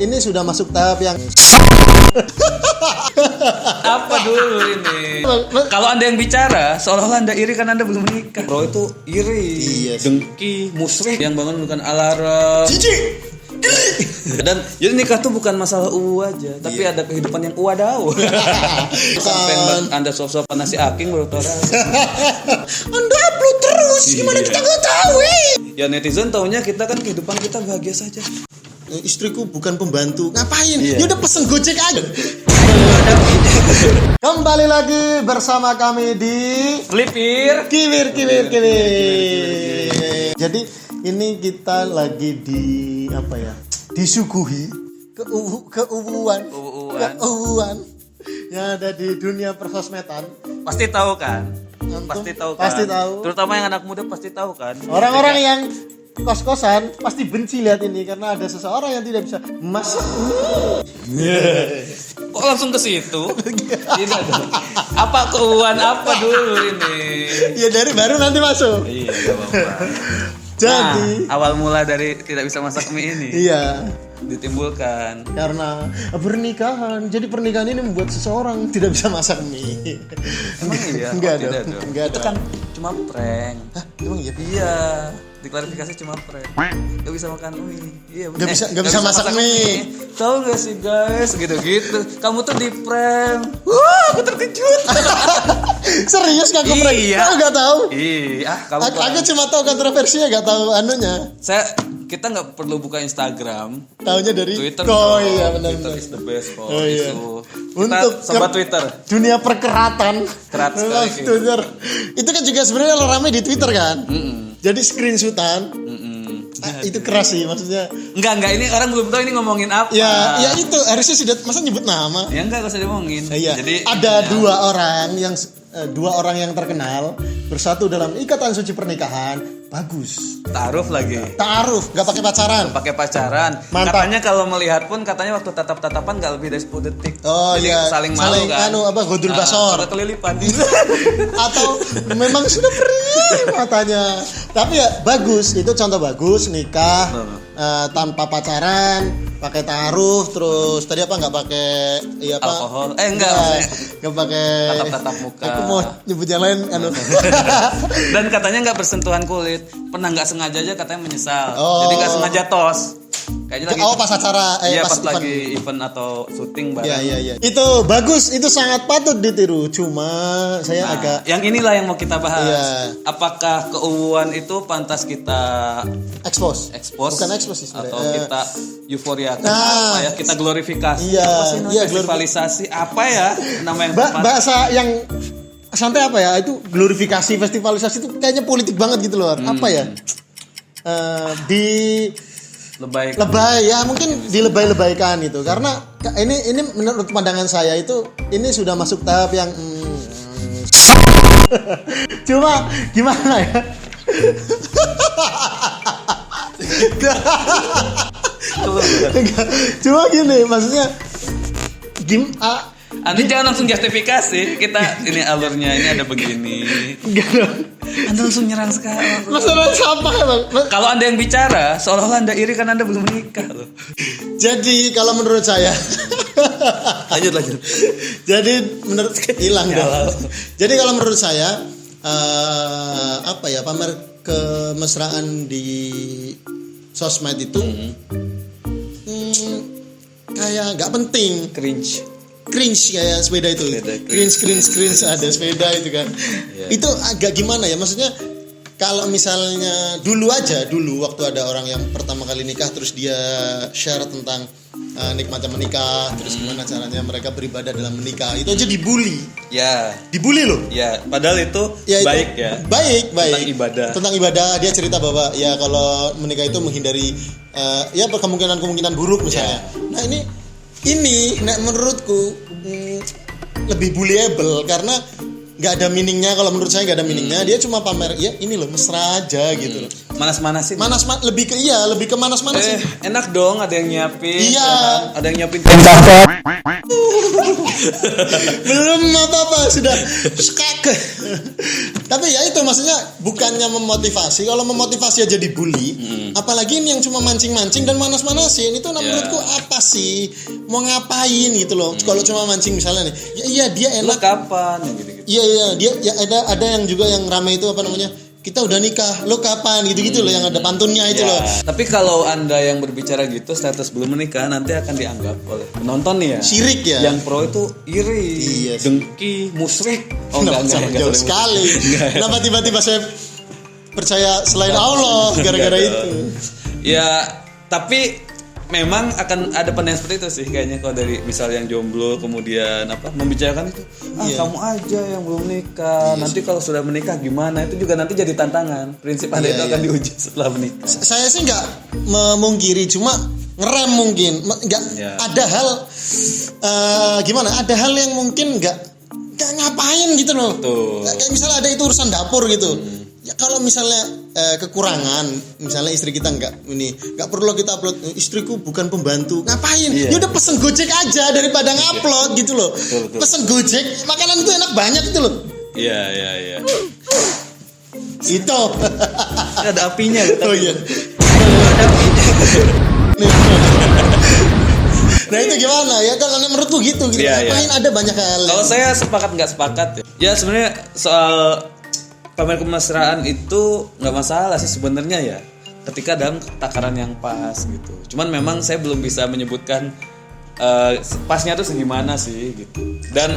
ini sudah masuk tahap yang Apa dulu ini? Kalau Anda yang bicara, seolah-olah Anda iri karena Anda belum menikah. Bro itu iri, Iya sih. dengki, musyrik. Yang bangun bukan alarm. jijik. Dan jadi nikah tuh bukan masalah aja, tapi ada kehidupan yang wadaw. Sampai Anda sop-sopan nasi aking baru tahu. Anda upload terus, gimana kita nggak tahu? Ya netizen taunya kita kan kehidupan kita bahagia saja. Istriku bukan pembantu, ngapain? Iya. Ya udah pesen Gojek aja. Kembali lagi bersama kami di Lipir. Kiwir. Jadi ini kita lagi di apa ya? Disuguhi keuuan yang ada di dunia persosmedan. Pasti tahu kan? Pasti tahu. Terutama yang anak muda pasti tahu kan. Orang-orang yang kos-kosan pasti benci lihat ini karena ada seseorang yang tidak bisa masak. Kok langsung ke situ? Tidak dong. Apa keuuan apa dulu ini? Ya dari baru nanti masuk. Iya, enggak apa-apa. Jadi awal mula dari tidak bisa masak mie ini iya, ditimbulkan karena pernikahan. Jadi pernikahan ini membuat seseorang tidak bisa masak mie. Emang iya? Enggak Oh, tidak dong. dong. Enggak Itu dong. kan cuma prank. Hah, emang iya? Iya, diklarifikasi cuma prank. Gak bisa makan mie. Iya, Nggak bisa masak mie. Tahu gak sih guys, gitu-gitu. Kamu tuh di prank. Wah, aku terkejut. Serius nggak prank? Iya. Aku nggak tahu. Iya, kamu Aku cuma tahu kontroversinya, nggak tahu anunya. kita nggak perlu buka Instagram. Tahunya dari Twitter. Oh iya benar. Twitter is the best kok. Oh, iya. Kita Untuk sobat Twitter. Dunia perkeratan. Kerat sekali. Twitter. Itu kan juga sebenarnya ramai di Twitter kan. Jadi screenshotan. Itu keras sih maksudnya. Enggak, ini orang belum tahu ini ngomongin apa. Ya itu harusnya sudah masa nyebut nama. Ya enggak usah diomongin. Iya. Jadi Ada dua orang yang terkenal bersatu dalam ikatan suci pernikahan. Bagus. taruh lagi. Taaruf, nggak pakai pacaran. Pakai pacaran. Mantap. Katanya kalau melihat pun katanya waktu tatap-tatapan nggak lebih dari 10 detik. Oh Jadi iya. saling malu kan. Godul basor. Atau kelilipan. Atau memang sudah perih matanya. Tapi ya bagus, itu contoh bagus nikah tanpa pacaran, pakai taaruf, terus tadi apa nggak pakai Alkohol. Enggak. Nggak pakai Tatap-tatap muka. Aku mau nyebut yang lain Dan katanya nggak bersentuhan kulit. Pernah nggak sengaja aja katanya menyesal. Oh. Jadi nggak sengaja tos. Kayaknya lagi. pas acara Iya pas pas lagi event atau syuting bareng. Iya. Itu bagus, itu sangat patut ditiru. Cuma saya agak Yang inilah yang mau kita bahas. Iya. Apakah keuuan itu pantas kita expose. expose? Bukan expose sih sebenarnya. Atau kita euforia Nah. apa ya? Kita glorifikasi. Iya, Apa sih namanya? iya, Festivalisasi apa ya? Nama yang tepat? Bahasa yang santai apa ya? Itu glorifikasi, festivalisasi itu kayaknya politik banget gitu loh. Apa ya? Di Lebay. ya mungkin dilebay-lebaykan itu karena ini menurut pandangan saya itu ini sudah masuk tahap yang cuma gimana ya. Cuma gini maksudnya Anda jangan langsung justifikasi. Kita ini alurnya ini ada begini. Anda langsung nyerang sekarang. masalah sampah ya bang. Kalau Anda yang bicara, seolah-olah Anda iri karena Anda belum menikah loh. Jadi kalau menurut saya Lanjut. jadi menurut hilang dong. Jadi kalau menurut saya pamer kemesraan di sosmed itu kayak nggak penting. Cringe kayak sepeda itu. Cringe ada sepeda itu kan. Itu agak gimana ya maksudnya kalau misalnya dulu waktu ada orang yang pertama kali nikah terus dia share tentang nikmatnya menikah, terus gimana caranya mereka beribadah dalam menikah, itu aja dibully loh. Ya, padahal itu baik ya. Baik. Tentang ibadah. Tentang ibadah dia cerita bahwa ya kalau menikah itu menghindari kemungkinan buruk misalnya. Nah ini menurutku lebih bullyable karena nggak ada meaningnya. Kalau menurut saya nggak ada meaningnya. Dia cuma pamer ya ini loh mesra aja gitu loh. manas-manasin. Lebih ke manas-manasin. Enak dong ada yang nyiapin. Iya. Ada yang nyiapin. Belum apa-apa sudah skak. Tapi ya itu maksudnya bukannya memotivasi. Kalau memotivasi aja dibully, apalagi ini yang cuma mancing-mancing dan manas-manasin itu menurutku apa sih? Mau ngapain gitu loh. Kalau cuma mancing misalnya nih. Ya iya dia enak. Lo kapan ya gitu-gitu. Iya dia ya ada yang juga yang ramai itu apa namanya? Kita udah nikah, lo kapan gitu-gitu loh yang ada pantunnya itu loh. Tapi kalau Anda yang berbicara gitu status belum menikah nanti akan dianggap oleh penonton nih ya. Syirik ya. Yang pro itu iri, Iya, dengki, musyrik. Enggak jauh sekali. Kenapa tiba-tiba saya percaya selain Allah gara-gara itu? Ya, tapi memang akan ada pandangan seperti itu sih kayaknya kalau dari misal yang jomblo kemudian membicarakan itu kamu aja yang belum nikah nanti kalau sudah menikah gimana itu juga nanti jadi tantangan prinsip Anda itu akan diuji setelah menikah. Saya sih nggak memungkiri cuma ngerem mungkin nggak ada hal gimana ada hal yang mungkin nggak ngapain gitu loh. Kayak misalnya ada itu urusan dapur gitu. Ya kalau misalnya kekurangan, misalnya istri kita nggak perlu kita upload, istriku bukan pembantu, ngapain? Ya udah pesen Gojek aja daripada ngupload gitu loh. Betul. Pesen Gojek, makanan itu enak banyak gitu loh. Iya. Itu. Ada apinya. Oh iya. Ada apinya. Nah itu gimana ya kalau menurutku gitu. Ngapain ada banyak hal. Kalau saya sepakat nggak sepakat ya. Ya sebenarnya soal pamer kemesraan itu nggak masalah sih sebenarnya ya ketika dalam takaran yang pas gitu. Cuman memang saya belum bisa menyebutkan pasnya tuh segimana sih gitu. Dan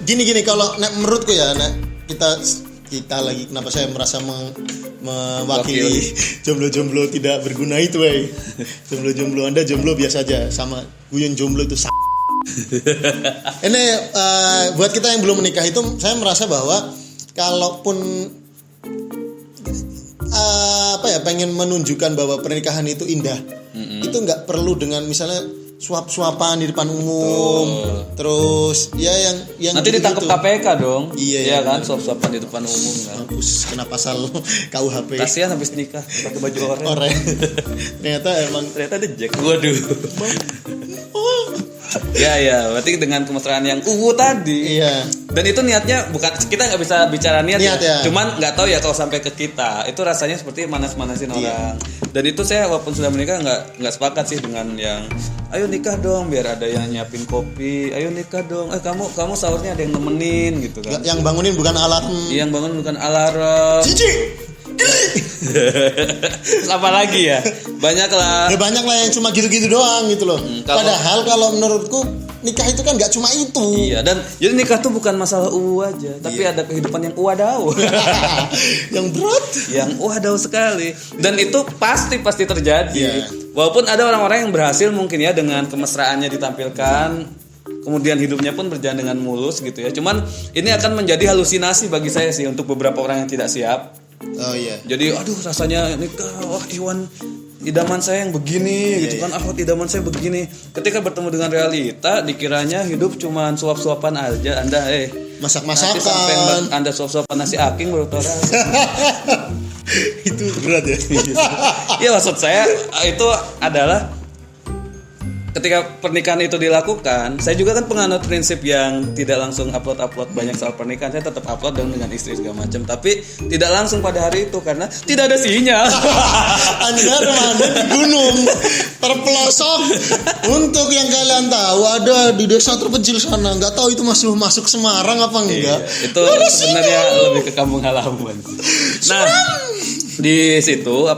gini kalau menurutku ya kita lagi kenapa saya merasa mewakili jomblo-jomblo tidak berguna itu jomblo-jomblo Anda jomblo biasa aja sama guyon jomblo itu ini buat kita yang belum menikah itu saya merasa bahwa kalaupun pengen menunjukkan bahwa pernikahan itu indah, itu nggak perlu dengan misalnya suap-suapan di depan umum, terus ya yang nanti ditangkap KPK dong, iya kan suap-suapan di depan umum kan. Mampus kena pasal KUHP. Kasihan habis nikah pakai baju oranye. Ternyata ada Jack. Waduh. Ya, berarti dengan kemesraan yang tadi. Iya. Dan itu niatnya bukan kita nggak bisa bicara niat ya. Cuman nggak tahu ya kalau sampai ke kita itu rasanya seperti manas-manasin orang. Dan itu saya walaupun sudah menikah nggak sepakat sih dengan yang ayo nikah dong biar ada yang nyiapin kopi. Ayo nikah dong. Kamu sahurnya ada yang nemenin gitu kan. Yang bangunin bukan alarm. Yang bangun bukan alarm. Cici. Terus apa lagi ya? Banyak lah yang cuma gitu-gitu doang gitu loh. Padahal kalau menurutku nikah itu kan nggak cuma itu. Iya, dan jadi nikah tuh bukan masalah aja, tapi ada kehidupan yang wadaw. Yang berat, yang wadaw sekali. Dan itu pasti terjadi. Walaupun ada orang-orang yang berhasil mungkin ya dengan kemesraannya ditampilkan, kemudian hidupnya pun berjalan dengan mulus gitu ya. Cuman ini akan menjadi halusinasi bagi saya sih untuk beberapa orang yang tidak siap. Oh iya. Jadi rasanya nikah, Iwan idaman saya yang begini gitu kan, idaman saya begini. Ketika bertemu dengan realita, dikiranya hidup cuman suap-suapan aja. Anda masak-masakan. Sampai Anda suap-suapan nasi aking baru tahu. Itu berat ya. Iya maksud saya itu adalah ketika pernikahan itu dilakukan, saya juga kan penganut prinsip yang tidak langsung upload banyak soal pernikahan. Saya tetap upload dengan istri segala macam, tapi tidak langsung pada hari itu karena tidak ada sinyal. Anda di gunung terpelosok. Untuk yang kalian tahu ada di desa terpencil sana, nggak tahu itu masuk Semarang apa enggak. Itu sebenarnya lebih ke kampung halaman. Nah, di situ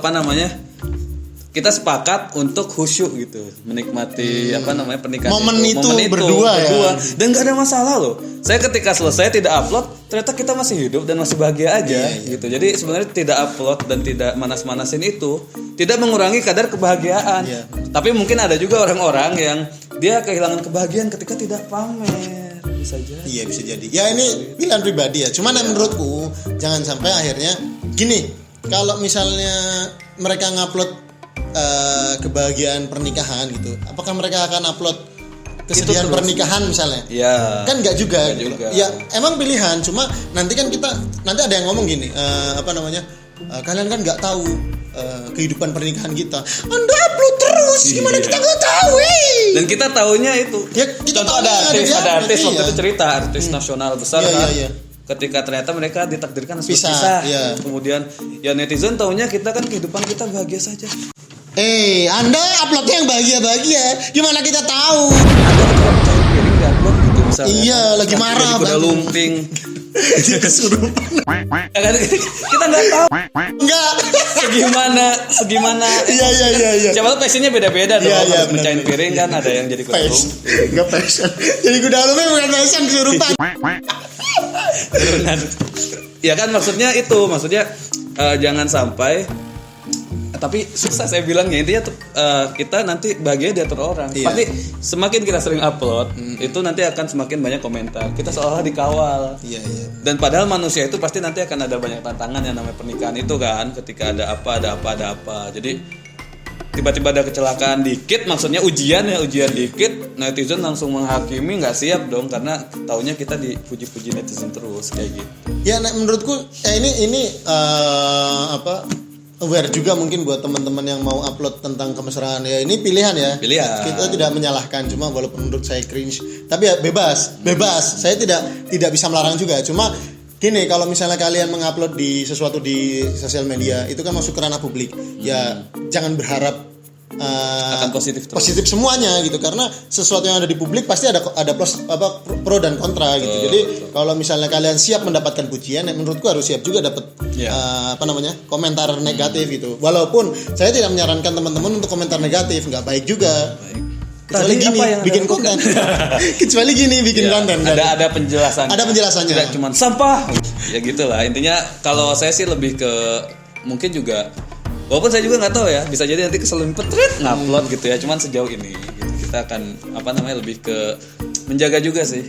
kita sepakat untuk khusyuk gitu, menikmati pernikahan momen itu berdua ya. Dan nggak ada masalah loh. Saya ketika selesai tidak upload, ternyata kita masih hidup dan masih bahagia aja gitu. Jadi sebenarnya tidak upload dan tidak manas-manasin itu tidak mengurangi kadar kebahagiaan. Tapi mungkin ada juga orang-orang yang dia kehilangan kebahagiaan ketika tidak pamer. Bisa jadi. Iya bisa jadi. Ya ini pilihan pribadi ya. Cuman menurutku jangan sampai akhirnya gini. Kalau misalnya mereka ngupload kebahagiaan pernikahan gitu, apakah mereka akan upload kesedihan pernikahan misalnya? Ya. Kan nggak juga. Ya emang pilihan, cuma nanti kan nanti ada yang ngomong gini, kalian kan nggak tahu kehidupan pernikahan kita. Anda upload terus, gimana kita nggak tahu? Dan kita taunya itu. Ya, kita contoh ada artis waktu iya. itu cerita artis nasional besar kan. Iya. Ketika ternyata mereka ditakdirkan harus Pisah, berpisah. iya. Kemudian ya netizen taunya kita kan kehidupan kita bahagia saja. Anda uploadnya yang bahagia-bahagia, gimana kita tahu? Ada ketika pecahin piring diupload gitu misalnya. Iya, lagi marah jadi kuda banget. lumping. Kesurupan. Kita nggak tahu Enggak. segimana. Iya. Siapa tahu passionnya beda-beda dong. Iya, Harus benar. pecahin piring kan ada yang jadi kuda lumping. Enggak passion. Jadi kuda lumping bukan passion, kesurupan. Turunan. Ya kan maksudnya jangan sampai tapi susah saya bilangnya intinya kita nanti bahagia diatur orang. Iya. Pasti semakin kita sering upload itu nanti akan semakin banyak komentar. Kita seolah dikawal. Iya. Dan padahal manusia itu pasti nanti akan ada banyak tantangan yang namanya pernikahan itu kan. Ketika ada apa. Jadi tiba-tiba ada kecelakaan dikit, maksudnya ujian dikit, netizen langsung menghakimi, nggak siap dong karena taunya kita dipuji-puji netizen terus kayak gitu. Ya, menurutku ini aware juga mungkin buat teman-teman yang mau upload tentang kemesraan ya, ini pilihan ya. Kita tidak menyalahkan, cuma walaupun menurut saya cringe, tapi ya bebas. Saya tidak bisa melarang juga. Cuma gini, kalau misalnya kalian mengupload di sesuatu di sosial media itu kan masuk ke ranah publik. Ya jangan berharap akan positif semuanya gitu, karena sesuatu yang ada di publik pasti ada pro dan kontra gitu. Jadi kalau misalnya kalian siap mendapatkan pujian, menurutku harus siap juga dapat komentar negatif gitu. Walaupun saya tidak menyarankan teman-teman untuk komentar negatif, nggak baik juga. Kecuali gini bikin konten. Kecuali gini bikin konten. Ada penjelasan. Ada penjelasannya. Tidak cuma sampah. Ya gitulah. Intinya kalau saya sih lebih ke mungkin juga, walaupun saya juga nggak tahu ya, bisa jadi nanti keselimpet ngupload gitu ya. Cuman sejauh ini gitu, kita akan lebih ke menjaga juga sih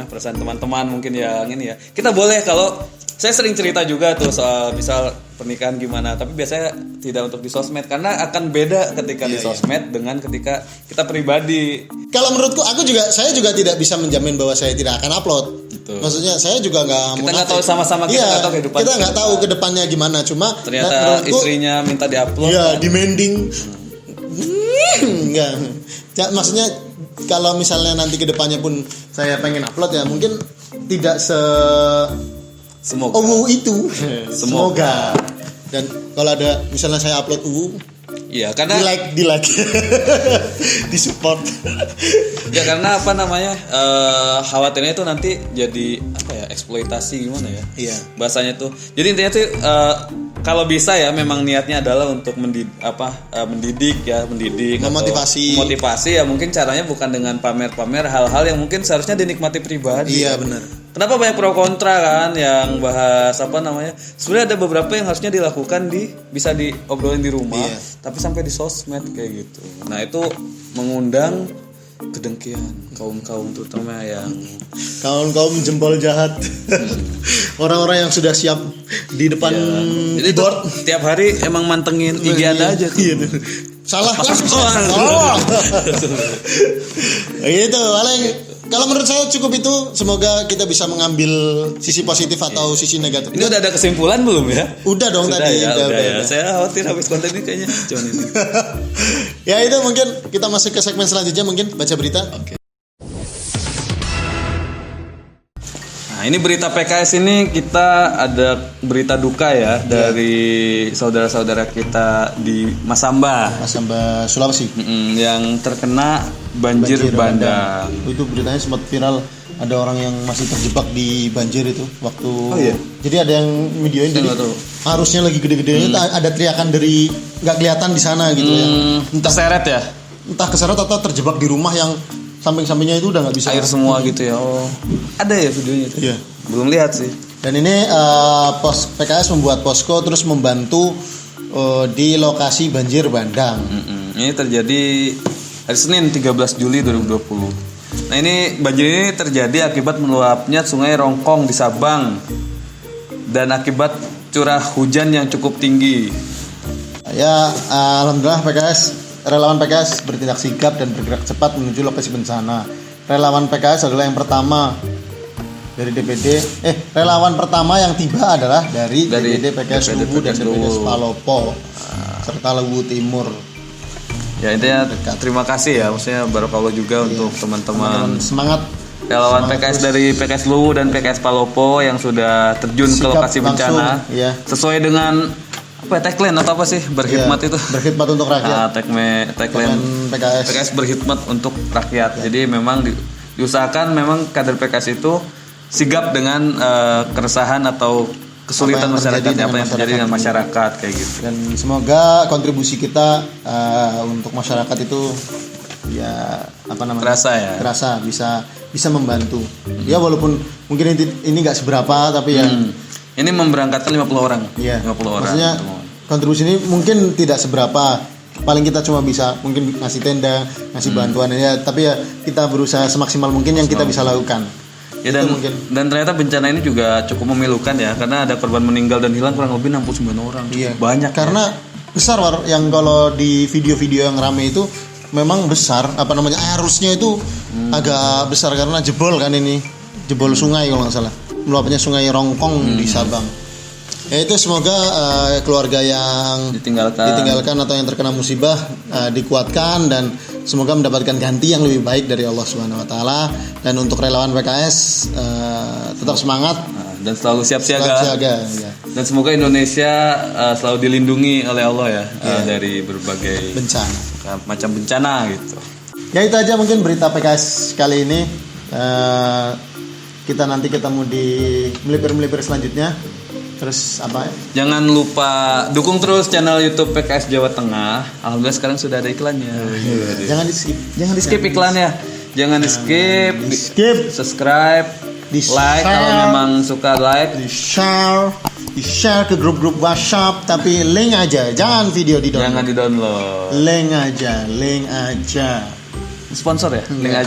perasaan teman-teman mungkin yang ini ya. Kita boleh, kalau saya sering cerita juga tuh soal misal pernikahan gimana, tapi biasanya tidak untuk di sosmed karena akan beda ketika di sosmed dengan ketika kita pribadi. Kalau menurutku, saya juga tidak bisa menjamin bahwa saya tidak akan upload. Betul. Maksudnya saya juga nggak. Kita nggak tahu sama-sama, kita nggak tahu kehidupan. Kita nggak tahu kedepannya gimana. Cuma ternyata istrinya minta diupload. Iya, demanding. Enggak. Maksudnya kalau misalnya nanti kedepannya pun saya pengen upload ya, mungkin tidak Semoga. itu. Semoga. Dan kalau ada misalnya saya upload iya, karena di like di support. Ya karena khawatirnya itu nanti jadi eksploitasi gimana ya? Iya. Bahasanya tuh. Jadi intinya tuh kalau bisa ya memang niatnya adalah untuk mendidik, memotivasi ya, mungkin caranya bukan dengan pamer-pamer hal-hal yang mungkin seharusnya dinikmati pribadi. Iya, benar. Kenapa banyak pro kontra kan yang bahas sebenarnya ada beberapa yang harusnya dilakukan bisa diobrolin di rumah, tapi sampai di sosmed kayak gitu. Nah, itu mengundang kedengkian kaum-kaum terutama yang kaum jempol jahat. Orang-orang yang sudah siap di depan keyboard. Tiap hari emang mantengin IG Anda aja tuh. Iya. Salah. Gitu, paling kalau menurut saya cukup itu. Semoga kita bisa mengambil sisi positif atau sisi negatif. Ini udah ada kesimpulan belum ya? Udah dong tadi. Udah. Saya khawatir habis konten ini kayaknya cuman ini. Ya itu, mungkin kita masuk ke segmen selanjutnya, mungkin baca berita. Oke. Nah, ini berita PKS ini kita ada berita duka ya dari saudara-saudara kita di Masamba, Sulawesi, yang terkena banjir bandang. Itu beritanya sempat viral, ada orang yang masih terjebak di banjir itu waktu. Jadi ada yang videoin, jadi arusnya lagi gede-gedenya, ada teriakan dari nggak kelihatan di sana gitu ya. Terseret ya? Entah keseret atau terjebak di rumah yang samping-sampingnya itu udah nggak bisa air semua gitu ya. Ada ya videonya itu? Iya. Belum lihat sih. Dan ini PKS membuat posko terus membantu di lokasi banjir bandang. Ini terjadi hari Senin 13 Juli 2020. Nah, ini banjir ini terjadi akibat meluapnya Sungai Rongkong di Sabang dan akibat curah hujan yang cukup tinggi. Ya, alhamdulillah relawan PKS bertindak sigap dan bergerak cepat menuju lokasi bencana. Relawan PKS adalah yang pertama dari DPD. Relawan pertama yang tiba adalah dari DPD PKS Luwu dan DPD Palopo. serta Luwu Timur. Ya intinya terima kasih ya, maksudnya barakallah juga untuk teman-teman semangat relawan PKS dari PKS Luwu dan PKS Palopo yang sudah terjun ke lokasi bencana sesuai dengan tagline atau apa sih, berkhidmat itu, berkhidmat untuk rakyat. Tagline PKS berkhidmat untuk rakyat. Jadi memang diusahakan memang kader PKS itu sigap dengan keresahan atau kesulitan masyarakat, apa yang terjadi dengan masyarakat kayak gitu. Dan semoga kontribusi kita untuk masyarakat itu terasa bisa membantu. Ya walaupun mungkin ini nggak seberapa, tapi ini memberangkatkan 50 orang. 50 orang. Maksudnya kontribusi ini mungkin tidak seberapa. Paling kita cuma bisa mungkin ngasih tenda, ngasih bantuan ya, tapi ya kita berusaha semaksimal mungkin yang kita bisa lakukan. Ya dan ternyata bencana ini juga cukup memilukan ya, karena ada korban meninggal dan hilang kurang lebih 69 orang. Banyak. Karena besar yang kalau di video-video yang rame itu memang besar, arusnya itu agak besar karena jebol sungai kalau nggak salah, meluapnya sungai Rongkong di Sabang. Ya itu semoga keluarga yang ditinggalkan atau yang terkena musibah dikuatkan dan semoga mendapatkan ganti yang lebih baik dari Allah Subhanahu wa taala. Dan untuk relawan PKS tetap semangat dan selalu siap siaga. Dan semoga Indonesia selalu dilindungi oleh Allah dari berbagai macam bencana gitu. Ya itu aja mungkin berita PKS kali ini. Kita nanti ketemu di melipir selanjutnya. Terus apa? Jangan lupa dukung terus channel YouTube PKS Jawa Tengah. Alhamdulillah sekarang sudah ada iklannya. Jangan di skip iklannya. Jangan di skip. Subscribe, like kalau memang suka, like, di share ke grup-grup WhatsApp, tapi link aja, jangan video di download. Jangan di download. Link aja. Sponsor ya? Link aja.